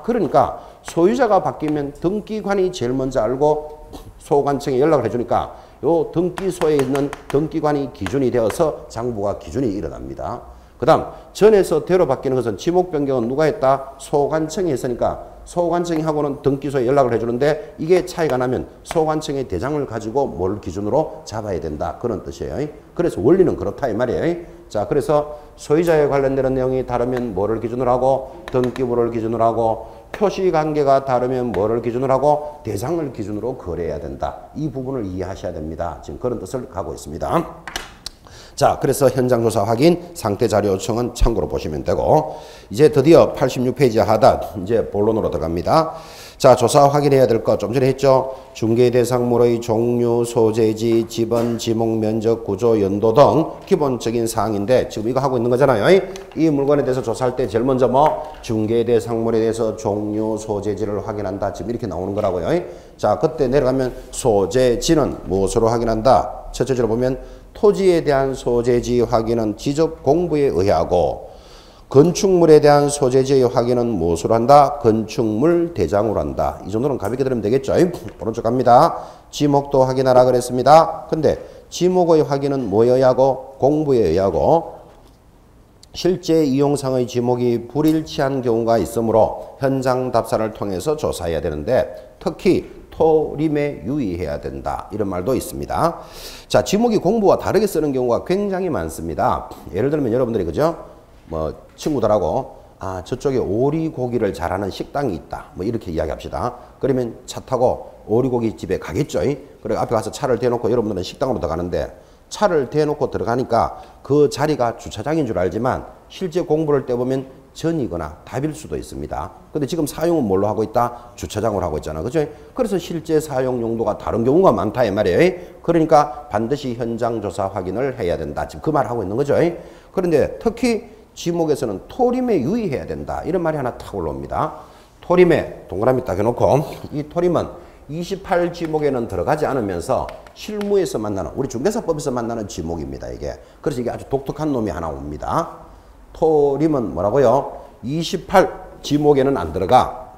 그러니까 소유자가 바뀌면 등기관이 제일 먼저 알고 소관청에 연락을 해주니까 요 등기소에 있는 등기관이 기준이 되어서 장부가 기준이 일어납니다. 그 다음 전에서 대로 바뀌는 것은 지목 변경은 누가 했다? 소관청이 했으니까 소관청이 하고는 등기소에 연락을 해주는데 이게 차이가 나면 소관청의 대장을 가지고 뭘 기준으로 잡아야 된다. 그런 뜻이에요. 그래서 원리는 그렇다 이 말이에요. 자, 그래서 소유자에 관련되는 내용이 다르면 뭐를 기준으로 하고 등기부를 기준으로 하고 표시관계가 다르면 뭐를 기준으로 하고 대상을 기준으로 거래해야 된다. 이 부분을 이해하셔야 됩니다. 지금 그런 뜻을 갖고 있습니다. 자, 그래서 현장조사 확인, 상태자료 요청은 참고로 보시면 되고 이제 드디어 86페이지 하단 이제 본론으로 들어갑니다. 자, 조사 확인해야 될 거 좀 전에 했죠. 중개 대상물의 종류, 소재지, 지번, 지목, 면적, 구조, 연도 등 기본적인 사항인데 지금 이거 하고 있는 거잖아요. 이 물건에 대해서 조사할 때 제일 먼저 뭐 중개 대상물에 대해서 종류, 소재지를 확인한다. 지금 이렇게 나오는 거라고요. 자, 그때 내려가면 소재지는 무엇으로 확인한다. 첫째 줄을 보면 토지에 대한 소재지 확인은 지적 공부에 의하고 건축물에 대한 소재지의 확인은 무엇으로 한다? 건축물 대장으로 한다. 이 정도는 가볍게 들으면 되겠죠? 오른쪽 갑니다. 지목도 확인하라 그랬습니다. 근데 지목의 확인은 뭐에 의하고? 공부에 의하고 실제 이용상의 지목이 불일치한 경우가 있으므로 현장 답사를 통해서 조사해야 되는데 특히 토림에 유의해야 된다. 이런 말도 있습니다. 자, 지목이 공부와 다르게 쓰는 경우가 굉장히 많습니다. 예를 들면 여러분들이 그죠? 뭐 친구들하고 저쪽에 오리고기를 잘하는 식당이 있다. 뭐 이렇게 이야기합시다. 그러면 차 타고 오리고기 집에 가겠죠. 그리고 앞에 가서 차를 대놓고 여러분들은 식당으로 들어가는데 차를 대놓고 들어가니까 그 자리가 주차장인 줄 알지만 실제 공부를 떼보면 전이거나 답일 수도 있습니다. 근데 지금 사용은 뭘로 하고 있다? 주차장으로 하고 있잖아. 그죠? 그래서 실제 사용 용도가 다른 경우가 많다 이 말이에요. 그러니까 반드시 현장 조사 확인을 해야 된다. 지금 그 말 하고 있는 거죠. 그런데 특히 지목에서는 토림에 유의해야 된다. 이런 말이 하나 탁 올라옵니다. 토림에 동그라미 딱 해놓고 이 토림은 28 지목에는 들어가지 않으면서 실무에서 만나는 우리 중개사법에서 만나는 지목입니다. 이게. 그래서 이게 아주 독특한 놈이 하나 옵니다. 토림은 뭐라고요? 28 지목에는 안 들어가.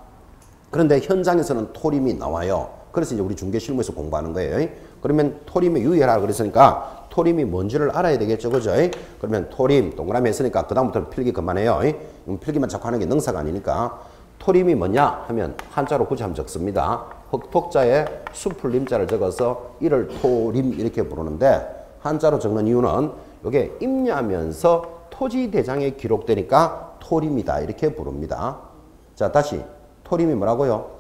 그런데 현장에서는 토림이 나와요. 그래서 이제 우리 중개 실무에서 공부하는 거예요. 그러면 토림에 유의해라 그랬으니까 토림이 뭔지를 알아야 되겠죠. 그죠? 그러면 토림 동그라미 했으니까 그다음부터는 필기 그만해요. 필기만 자꾸 하는 게 능사가 아니니까 토림이 뭐냐 하면 한자로 굳이 한번 적습니다. 흑톡자에 수풀림자를 적어서 이를 토림 이렇게 부르는데 한자로 적는 이유는 이게 임야면서 토지대장에 기록되니까 토림이다 이렇게 부릅니다. 자, 다시 토림이 뭐라고요?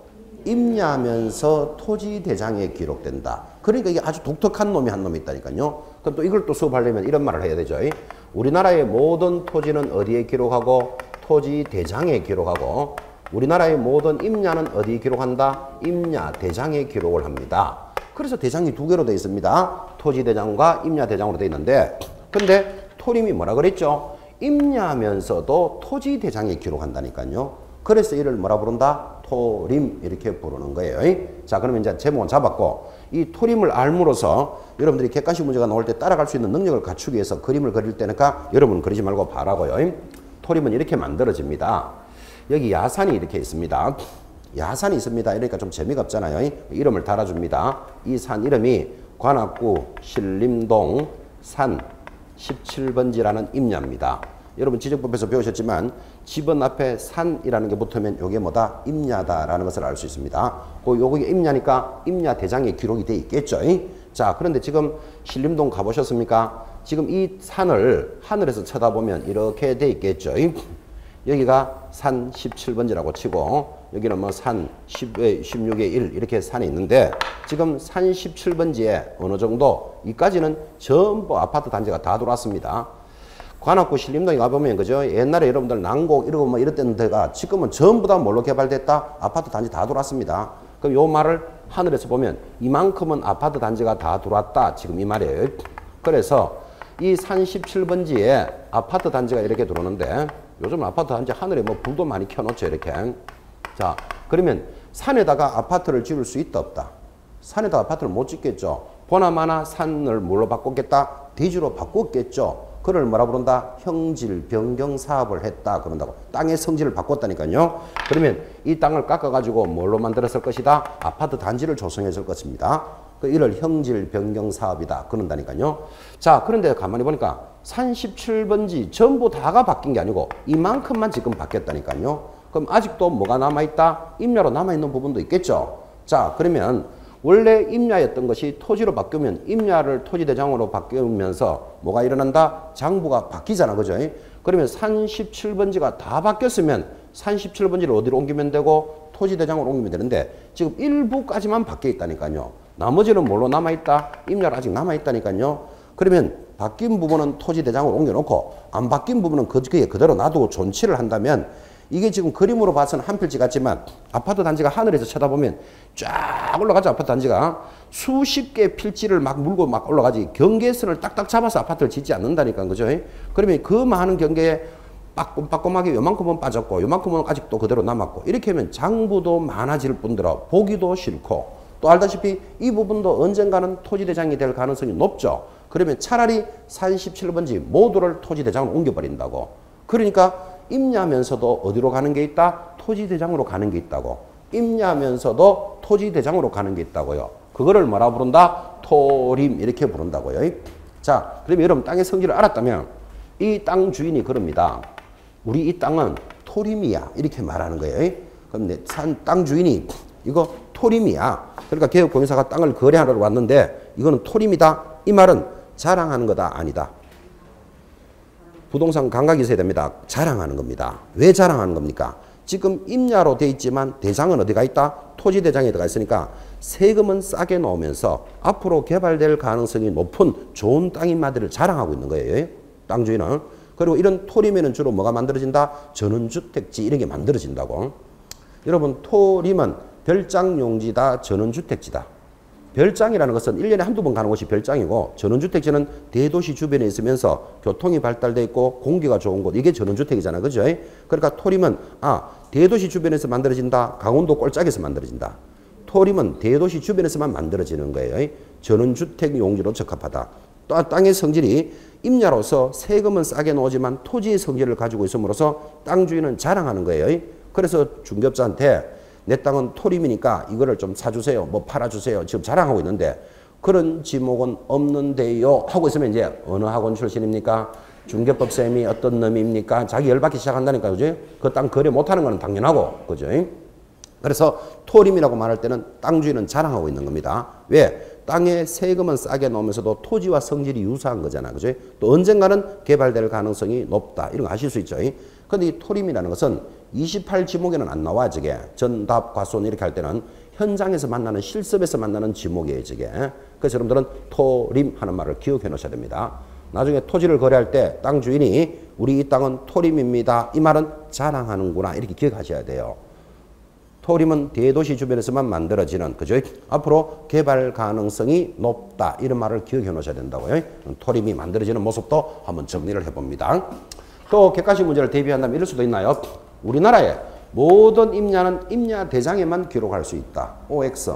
임야면서 토지대장에 기록된다. 그러니까 이게 아주 독특한 놈이 한 놈이 있다니까요. 그럼 또 이걸 또 수업하려면 이런 말을 해야 되죠. 우리나라의 모든 토지는 어디에 기록하고? 토지대장에 기록하고 우리나라의 모든 임야는 어디에 기록한다? 임야대장에 기록을 합니다. 그래서 대장이 두 개로 되어 있습니다. 토지대장과 임야대장으로 되어 있는데 근데 토림이 뭐라 그랬죠? 임야면서도 토지대장에 기록한다니까요. 그래서 이를 뭐라 부른다? 토림 이렇게 부르는 거예요. 자, 그러면 이제 제목은 잡았고 이 토림을 알므로써 여러분들이 객관식 문제가 나올 때 따라갈 수 있는 능력을 갖추기 위해서 그림을 그릴 때니까 여러분 그리지 말고 봐라고요. 토림은 이렇게 만들어집니다. 여기 야산이 이렇게 있습니다. 야산이 있습니다. 이러니까 좀 재미가 없잖아요. 이름을 달아줍니다. 이 산 이름이 관악구 신림동 산 17번지라는 임야입니다. 여러분 지적법에서 배우셨지만 집은 앞에 산이라는 게 붙으면 이게 뭐다? 임야다라는 것을 알 수 있습니다. 요게 임야니까 임야 대장에 기록이 돼 있겠죠. 자, 그런데 지금 신림동 가보셨습니까? 지금 이 산을 하늘에서 쳐다보면 이렇게 돼 있겠죠. 여기가 산 17번지라고 치고 여기는 뭐 산 16의 1 이렇게 산이 있는데 지금 산 17번지에 어느 정도 이까지는 전부 아파트 단지가 다 들어왔습니다. 관악구 신림동에 가보면 그죠? 옛날에 여러분들 난곡 이러고 뭐 이랬던 데가 지금은 전부 다 뭘로 개발됐다? 아파트 단지 다 들어왔습니다. 그럼 요 말을 하늘에서 보면 이만큼은 아파트 단지가 다 들어왔다. 지금 이 말이에요. 그래서 이 산 17번지에 아파트 단지가 이렇게 들어오는데 요즘 아파트 단지 하늘에 뭐 불도 많이 켜놓죠. 이렇게. 자, 그러면 산에다가 아파트를 지을 수 있다 없다? 산에다가 아파트를 못 짓겠죠. 보나마나 산을 뭘로 바꿨겠다? 대지로 바꿨겠죠. 그걸 뭐라 부른다? 형질 변경 사업을 했다 그런다고. 땅의 성질을 바꿨다니까요. 그러면 이 땅을 깎아가지고 뭘로 만들었을 것이다? 아파트 단지를 조성했을 것입니다. 이를 형질 변경 사업이다 그런다니까요. 자, 그런데 가만히 보니까 산 17번지 전부 다가 바뀐 게 아니고 이만큼만 지금 바뀌었다니까요. 그럼 아직도 뭐가 남아있다? 임야로 남아있는 부분도 있겠죠. 자, 그러면 원래 임야였던 것이 토지로 바뀌면 임야를 토지대장으로 바뀌면서 뭐가 일어난다? 장부가 바뀌잖아. 그죠? 그러면 산 17번지가 다 바뀌었으면 산 17번지를 어디로 옮기면 되고 토지대장으로 옮기면 되는데 지금 일부까지만 바뀌어 있다니까요. 나머지는 뭘로 남아있다? 임야로 아직 남아있다니까요. 그러면 바뀐 부분은 토지대장으로 옮겨놓고 안 바뀐 부분은 그게 그대로 놔두고 존치를 한다면 이게 지금 그림으로 봐서는 한 필지 같지만 아파트 단지가 하늘에서 쳐다보면 쫙 올라가죠. 아파트 단지가 수십 개의 필지를 막 물고 막 올라가지 경계선을 딱딱 잡아서 아파트를 짓지 않는다니까. 그죠? 그러면 그 많은 경계에 빠꼼빠꼼하게 요만큼은 빠졌고 요만큼은 아직도 그대로 남았고 이렇게 하면 장부도 많아질 뿐더러 보기도 싫고 또 알다시피 이 부분도 언젠가는 토지대장이 될 가능성이 높죠. 그러면 차라리 47번지 모두를 토지대장으로 옮겨버린다고. 그러니까 임야면서도 어디로 가는 게 있다? 토지대장으로 가는 게 있다고. 임야면서도 토지대장으로 가는 게 있다고요. 그거를 뭐라 부른다? 토림 이렇게 부른다고요. 자, 그러면 여러분 땅의 성질을 알았다면 이 땅 주인이 그럽니다. 우리 이 땅은 토림이야 이렇게 말하는 거예요. 그럼 내 땅 주인이 이거 토림이야. 그러니까 개혁공사가 땅을 거래하러 왔는데 이거는 토림이다. 이 말은 자랑하는 거다 아니다. 부동산 감각이 있어야 됩니다. 자랑하는 겁니다. 왜 자랑하는 겁니까? 지금 임야로 돼 있지만 대장은 어디가 있다? 토지대장에 들어가 있으니까 세금은 싸게 넣으면서 앞으로 개발될 가능성이 높은 좋은 땅인 마들을 자랑하고 있는 거예요. 땅 주인은. 그리고 이런 토림에는 주로 뭐가 만들어진다? 전원주택지 이런 게 만들어진다고. 여러분 토림은 별장용지다 전원주택지다. 별장이라는 것은 1년에 한두 번 가는 곳이 별장이고 전원주택지는 대도시 주변에 있으면서 교통이 발달돼 있고 공기가 좋은 곳 이게 전원주택이잖아. 그죠? 그러니까 토림은 대도시 주변에서 만들어진다. 강원도 꼴짝에서 만들어진다. 토림은 대도시 주변에서만 만들어지는 거예요. 전원주택 용지로 적합하다. 또 땅의 성질이 임야로서 세금은 싸게 나오지만 토지의 성질을 가지고 있음으로써 땅 주인은 자랑하는 거예요. 그래서 중개업자한테 내 땅은 토림이니까 이거를 좀 사주세요. 뭐 팔아주세요. 지금 자랑하고 있는데 그런 지목은 없는데요. 하고 있으면 이제 어느 학원 출신입니까? 중개법 쌤이 어떤 놈입니까? 자기 열받기 시작한다니까. 그죠? 그 땅 거래 못하는 거는 당연하고. 그죠? 그래서 토림이라고 말할 때는 땅 주인은 자랑하고 있는 겁니다. 왜? 땅에 세금은 싸게 넣으면서도 토지와 성질이 유사한 거잖아. 그죠? 또 언젠가는 개발될 가능성이 높다. 이런 거 아실 수 있죠. 근데 이 토림이라는 것은 28지목에는 안 나와. 저게 전답, 과손 이렇게 할 때는 현장에서 만나는 실습에서 만나는 지목이에요. 저게. 그래서 여러분들은 토림 하는 말을 기억해 놓으셔야 됩니다. 나중에 토지를 거래할 때 땅 주인이 우리 이 땅은 토림입니다. 이 말은 자랑하는구나. 이렇게 기억하셔야 돼요. 토림은 대도시 주변에서만 만들어지는, 그죠? 앞으로 개발 가능성이 높다. 이런 말을 기억해 놓으셔야 된다고요. 토림이 만들어지는 모습도 한번 정리를 해봅니다. 또 객관식 문제를 대비한다면 이럴 수도 있나요? 우리나라의 모든 임야는 임야 대장에만 기록할 수 있다. OX.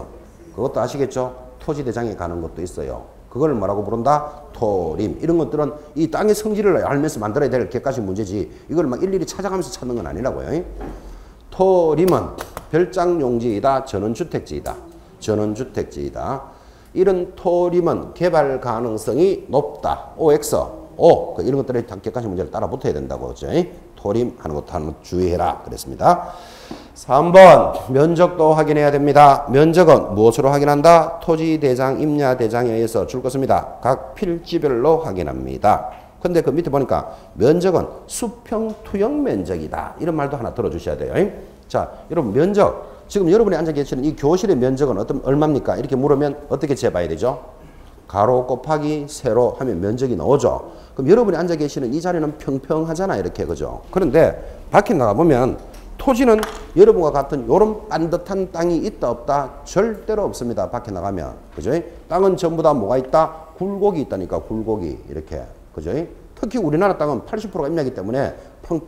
그것도 아시겠죠? 토지 대장에 가는 것도 있어요. 그걸 뭐라고 부른다? 토림. 이런 것들은 이 땅의 성질을 알면서 만들어야 될 객관식 문제지. 이걸 막 일일이 찾아가면서 찾는 건 아니라고요. 토림은 별장용지이다. 전원주택지이다. 전원주택지이다. 이런 토림은 개발 가능성이 높다. OX. 이런 것들이 객관식 문제를 따라 붙어야 된다고. 그렇죠? 토림 하는 것도 한번 주의해라. 그랬습니다. 3번 면적도 확인해야 됩니다. 면적은 무엇으로 확인한다? 토지대장, 임야대장에 의해서 줄 것입니다. 각 필지별로 확인합니다. 근데 그 밑에 보니까 면적은 수평 투영 면적이다. 이런 말도 하나 들어주셔야 돼요. 자, 여러분 면적. 지금 여러분이 앉아 계시는 이 교실의 면적은 얼마입니까? 이렇게 물으면 어떻게 재봐야 되죠? 가로 곱하기 세로 하면 면적이 나오죠. 그럼 여러분이 앉아 계시는 이 자리는 평평하잖아. 이렇게. 그죠? 그런데 밖에 나가보면 토지는 여러분과 같은 요런 반듯한 땅이 있다 없다? 절대로 없습니다. 밖에 나가면. 그죠? 땅은 전부 다 뭐가 있다? 굴곡이 있다니까. 굴곡이. 이렇게. 그죠? 특히 우리나라 땅은 80%가 임야이기 때문에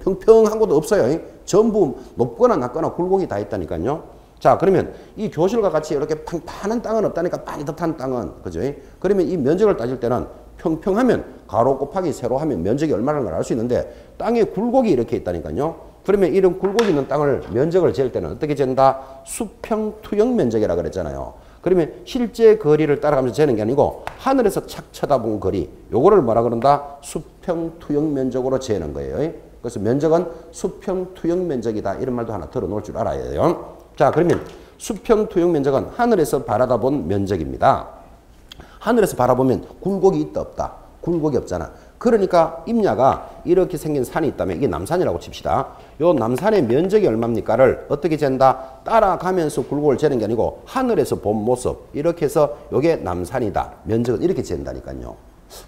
평평한 곳도 없어요. 전부 높거나 낮거나 굴곡이 다 있다니까요. 자, 그러면 이 교실과 같이 이렇게 평판한 땅은 없다니까. 반듯한 땅은. 그죠? 그러면 이 면적을 따질 때는 평평하면 가로 곱하기 세로 하면 면적이 얼마라는 걸 알 수 있는데 땅에 굴곡이 이렇게 있다니까요. 그러면 이런 굴곡이 있는 땅을 면적을 잴 때는 어떻게 잰다? 수평 투영 면적이라 그랬잖아요. 그러면 실제 거리를 따라가면서 재는 게 아니고 하늘에서 착 쳐다본 거리, 요거를 뭐라 그런다? 수평 투영 면적으로 재는 거예요. 그래서 면적은 수평 투영 면적이다. 이런 말도 하나 들어놓을 줄 알아야 돼요. 자, 그러면 수평 투영 면적은 하늘에서 바라다본 면적입니다. 하늘에서 바라보면 굴곡이 있다 없다? 굴곡이 없잖아. 그러니까 임야가 이렇게 생긴 산이 있다면 이게 남산이라고 칩시다. 요 남산의 면적이 얼마입니까를 어떻게 잰다? 따라가면서 굴곡을 재는 게 아니고 하늘에서 본 모습 이렇게 해서 요게 남산이다. 면적은 이렇게 재는다니까요.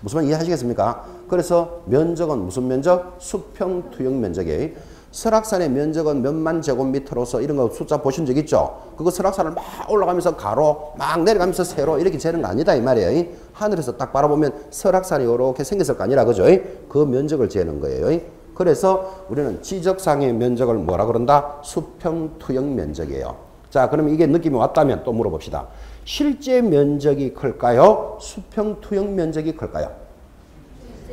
무슨 말 이해하시겠습니까? 그래서 면적은 무슨 면적? 수평 투영 면적이에요. 설악산의 면적은 몇만 제곱미터로서 이런 거 숫자 보신 적 있죠? 그거 설악산을 막 올라가면서 가로, 막 내려가면서 세로 이렇게 재는 거 아니다 이 말이에요. 하늘에서 딱 바라보면 설악산이 이렇게 생겼을 거 아니라 그죠? 그 면적을 재는 거예요. 그래서 우리는 지적상의 면적을 뭐라 그런다? 수평투영 면적이에요. 자, 그러면 이게 느낌이 왔다면 또 물어봅시다. 실제 면적이 클까요? 수평투영 면적이 클까요?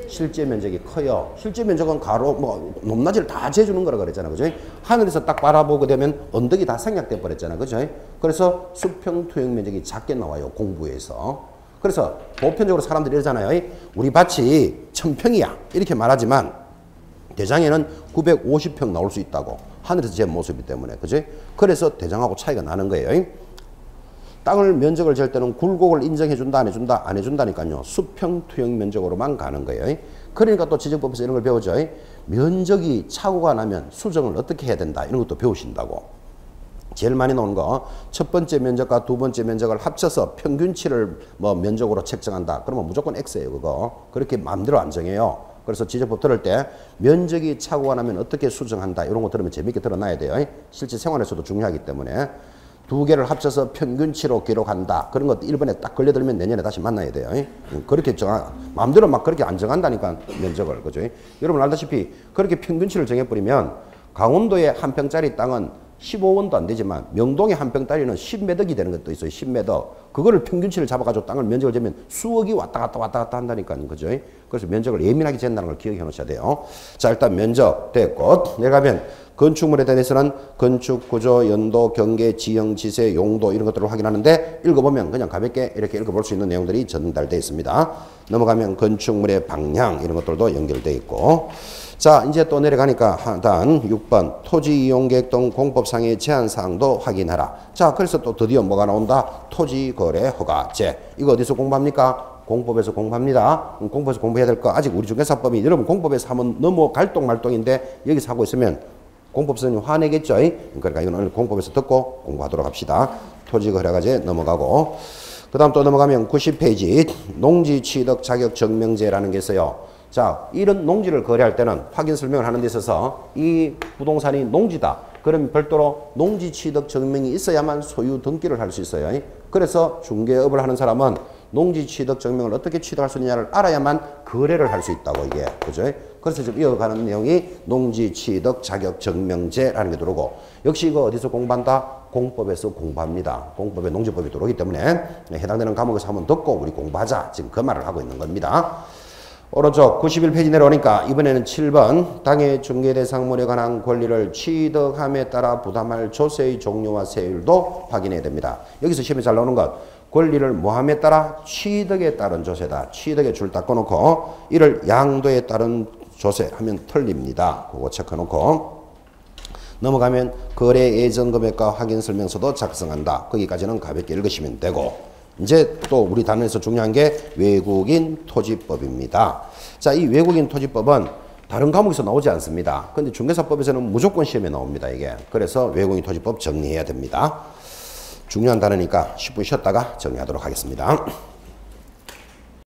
실제 면적이 커요. 실제 면적은 가로, 높낮이를 다 재주는 거라 그랬잖아. 그죠? 하늘에서 딱 바라보게 되면 언덕이 다 생략돼 버렸잖아. 그죠? 그래서 수평투영 면적이 작게 나와요. 공부에서. 그래서 보편적으로 사람들이 이러잖아요. 우리 밭이 1000평이야. 이렇게 말하지만 대장에는 950평 나올 수 있다고. 하늘에서 재 모습이기 때문에. 그죠? 그래서 대장하고 차이가 나는 거예요. 땅을 면적을 잴 때는 굴곡을 인정해 준다 안 해준다 안 해준다니까요. 수평투영 면적으로만 가는 거예요. 그러니까 또 지적법에서 이런 걸 배우죠. 면적이 착오가 나면 수정을 어떻게 해야 된다 이런 것도 배우신다고. 제일 많이 나오는 거 첫 번째 면적과 두 번째 면적을 합쳐서 평균치를 면적으로 책정한다. 그러면 무조건 X예요. 그거 그렇게 마음대로 안 정해요. 그래서 지적법 들을 때 면적이 착오가 나면 어떻게 수정한다 이런 거 들으면 재밌게 들어놔야 돼요. 실제 생활에서도 중요하기 때문에. 두 개를 합쳐서 평균치로 기록한다. 그런 것도 1번에 딱 걸려들면 내년에 다시 만나야 돼요. 그렇게 마음대로 막 그렇게 안 정한다니까, 면적을. 그죠? 여러분 알다시피 그렇게 평균치를 정해버리면 강원도의 한 평짜리 땅은 15원도 안 되지만 명동의 한 평짜리는 10매덕이 되는 것도 있어요. 10매덕. 그거를 평균치를 잡아가지고 땅을 면적을 재면 수억이 왔다 갔다 한다니까요. 그죠? 그래서 면적을 예민하게 잰다는 걸 기억해 놓으셔야 돼요. 자, 일단 면적 됐고, 내려가면 건축물에 대해서는 건축, 구조, 연도, 경계, 지형, 지세, 용도 이런 것들을 확인하는데 읽어보면 그냥 가볍게 이렇게 읽어볼 수 있는 내용들이 전달되어 있습니다. 넘어가면 건축물의 방향 이런 것들도 연결되어 있고 자 이제 또 내려가니까 하단 6번 토지 이용 계획 등 공법상의 제한사항도 확인하라. 자 그래서 또 드디어 뭐가 나온다? 토지거래 허가제. 이거 어디서 공부합니까? 공법에서 공부합니다. 공법에서 공부해야 될 거 아직 우리 중개사법이 여러분 공법에서 하면 너무 갈똥말똥인데 여기서 하고 있으면 공법선생님 화내겠죠? 그러니까 이건 오늘 공법에서 듣고 공부하도록 합시다. 토지거래허가제 넘어가고 그 다음 또 넘어가면 90페이지 농지 취득 자격 증명제라는 게 있어요. 자, 이런 농지를 거래할 때는 확인 설명을 하는 데 있어서 이 부동산이 농지다. 그럼 별도로 농지 취득 증명이 있어야만 소유 등기를 할 수 있어요. 그래서 중개업을 하는 사람은 농지 취득 증명을 어떻게 취득할 수 있느냐를 알아야만 거래를 할 수 있다고 이게. 그죠? 그래서 지금 이어가는 내용이 농지 취득 자격 증명제라는 게 들어오고 역시 이거 어디서 공부한다? 공법에서 공부합니다. 공법에 농지법이 들어오기 때문에 해당되는 과목에서 한번 듣고 우리 공부하자. 지금 그 말을 하고 있는 겁니다. 오른쪽 91페이지 내려오니까 이번에는 7번 땅의 중개대상물에 관한 권리를 취득함에 따라 부담할 조세의 종류와 세율도 확인해야 됩니다. 여기서 시험에 잘 나오는 것 권리를 뭐함에 따라 취득에 따른 조세다. 취득에 줄 닦아놓고 이를 양도에 따른 조세 하면 틀립니다. 그거 체크해놓고 넘어가면 거래 예정 금액과 확인 설명서도 작성한다. 거기까지는 가볍게 읽으시면 되고 이제 또 우리 단원에서 중요한 게 외국인 토지법입니다. 자, 이 외국인 토지법은 다른 과목에서 나오지 않습니다. 근데 중개사법에서는 무조건 시험에 나옵니다, 이게. 그래서 외국인 토지법 정리해야 됩니다. 중요한 단어니까 10분 쉬었다가 정리하도록 하겠습니다.